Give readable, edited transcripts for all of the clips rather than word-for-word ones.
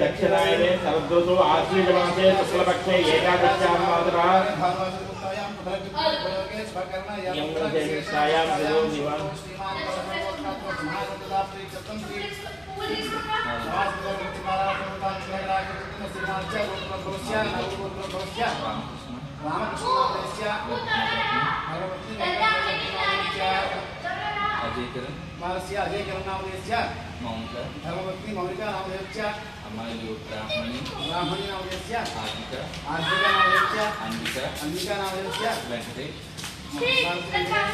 दक्षिणायने शरदृतु आश्विनमासे शुक्लपक्षे एकादश्यां मातरः यमराजायां देवो दिवा धर्मपत्नी मौलिका नामधेयस्य ब्राह्मणी नामधेयस्य आर्जिका नामधेयस्य अंबिका नामधेयस्य वेंकटेश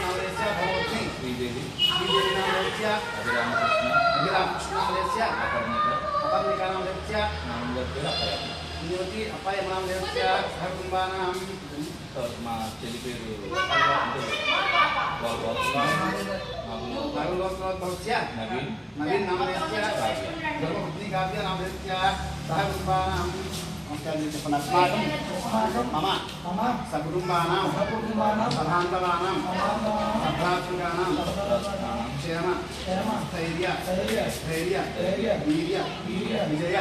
नामधेयस्य भगवती श्रीदेवी नामधेयस्य अभिरामकृष्ण नामधेयस्य अपर्णिका नामधेयस्य निवृत्ति अपाय नामधेयस्य सहकुटुंबानां మా చెల్లి పేరు నవీన్ నామధేయस्य ధర్మపత్ని కావ్య నామధేయस्य సహకుటుంబానాం अस्माकं मम सकुटुम्बानां सभान्तवानां सभ्रातृकाणां क्षेम स्थैर्य वीर्य विजय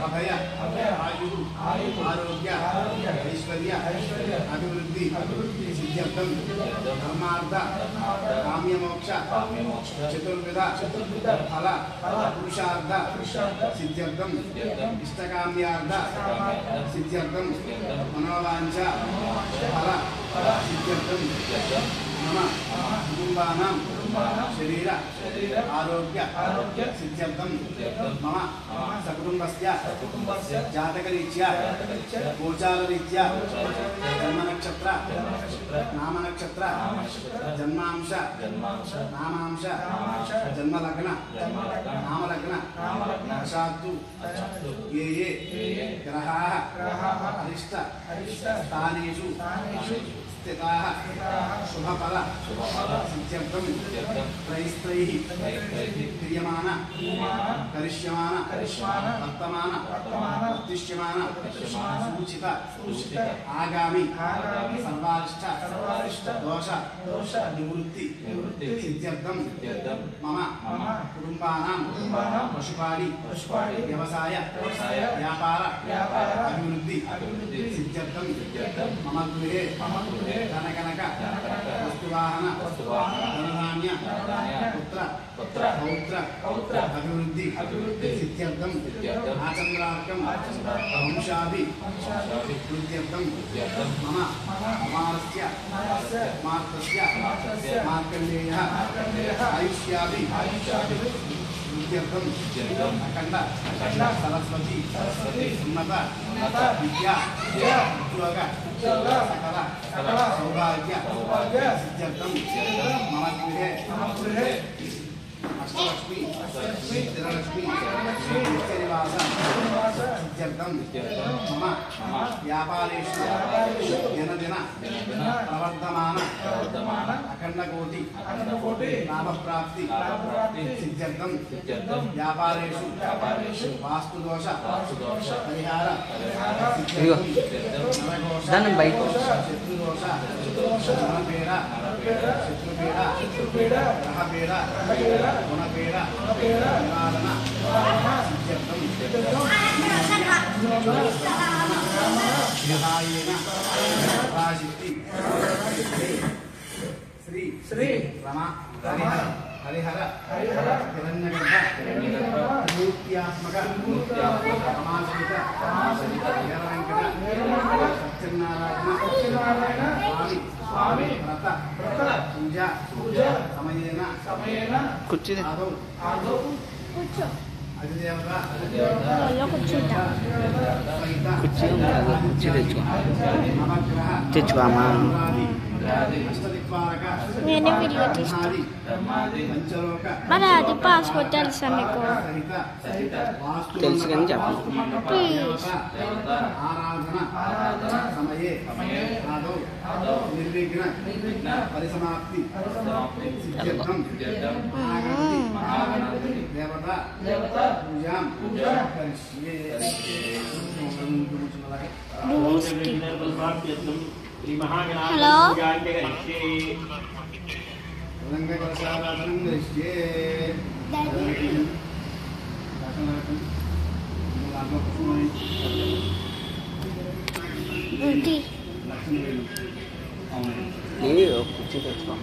अभय आयुः आरोग्य ऐश्वर्य अभिवृद्धि सिद्ध्यर्थं धर्मार्थ काम्यमोक्ष चतुर्विध फल पुरुषार्थ सिद्ध्यर्थं इष्टकाम्यार्थ सिद्ध्यर्थं मनोवांछा फल सिद्ध्यर्थं मम कुटुम्बानां शरीर आरोग्य सिद्ध्यर्थं मम सकुटुम्बस्य जातकरीत्या गोचाररीत्या जन्मनक्षत्र नामनक्षत्र जन्मांश नामांश जन्मलग्न नामलग्न दशातु ये ग्रहाः अरिष्ट स्थानेषु स्थिताः शुभफल सिद्ध्यर्थं त्रैस्त्रैः क्रियमाण करिष्यमाण वर्तमान वर्तिष्यमाण सूचित आगामि सर्वारिष्ट दोष निवृत्ति सिद्ध्यर्थं मम कुटुम्बानां पशुपालि व्यवसाय व्यापार अभिवृद्धि सिद्ध्यर्थं मम गृहे धनकनक वस्तुवाहन धनधान्य पुत्र पौत्र अभिवृद्धि सिद्ध्यर्थं आचन्द्रार्कं वंशाभिवृद्ध्यर्थं मम कुमारस्य मार्कण्डेयः आयुष्याभिवृद्ध्यर्थं अखण्ड सरस्वती उन्नत विद्या उद्योग सकल सौभाग्य सिद्ध्यर्थं मम गृहे अष्टलक्ष्मी स्थिरलक्ष्मी नित्यनिवास सिद्ध्यर्थं मम व्यापारेषु दिनदिन प्रवर्धमान अखण्डकोटि लाभप्राप्ति सिद्ध्यर्थं व्यापारेषु वास्तुदोष परिहार शत्रुदोष शत्रुपीड़ा ग्रहपीड़ा गुणपीड़ा निवारण सिद्ध्यर्थं विहायेन पराशक्ति श्री रमा हरिहर हिरण्यगर्भ मूर्त्यात्मक रमासहित वीरवेंकट सत्यनारायण स्वामी व्रत पूजा समयेन आदौ अधिदेवता నేను వీడియో తీస్తాను మరి అది పాస్పోర్ట్ తెలుసా మీకు తెలుసు కానీ చెప్పండి ప్లీజ్ హలో కుర్చీ తెచ్చుకో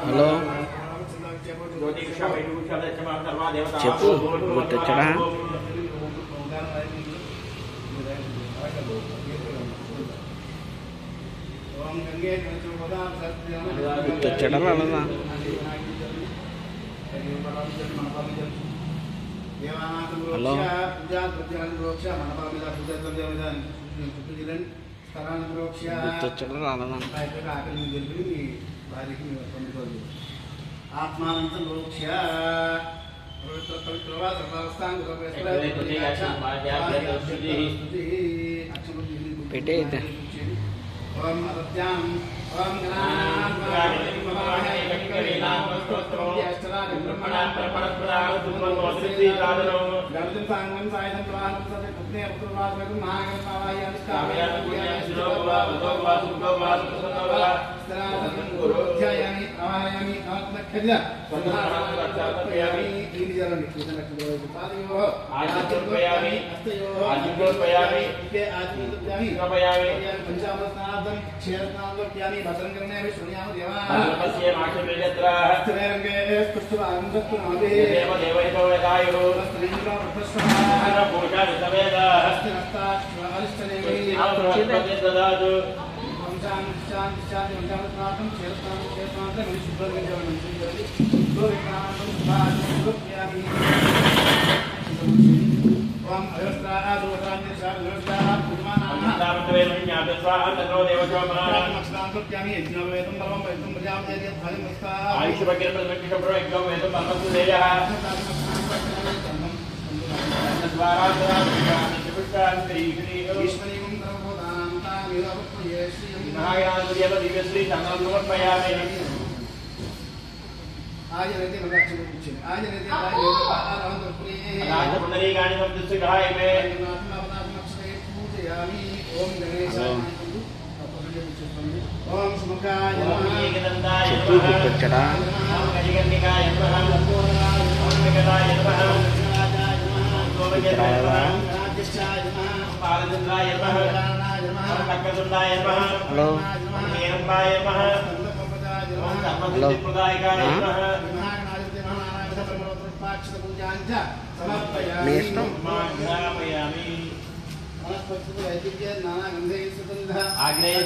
హలో చెప్పు గుర్తొచ్చడా గుర్తొచ్చడా రాలేదా హలో గుర్తొచ్చడా రాలేదా ఆత్మానంతం లోక్ష్య పెట్టే అయితే ఓం అసత్యాం ఓం చెప్పు గుర్తొచ్చడా హలో మీ ఇష్టం ఆగ్నేయ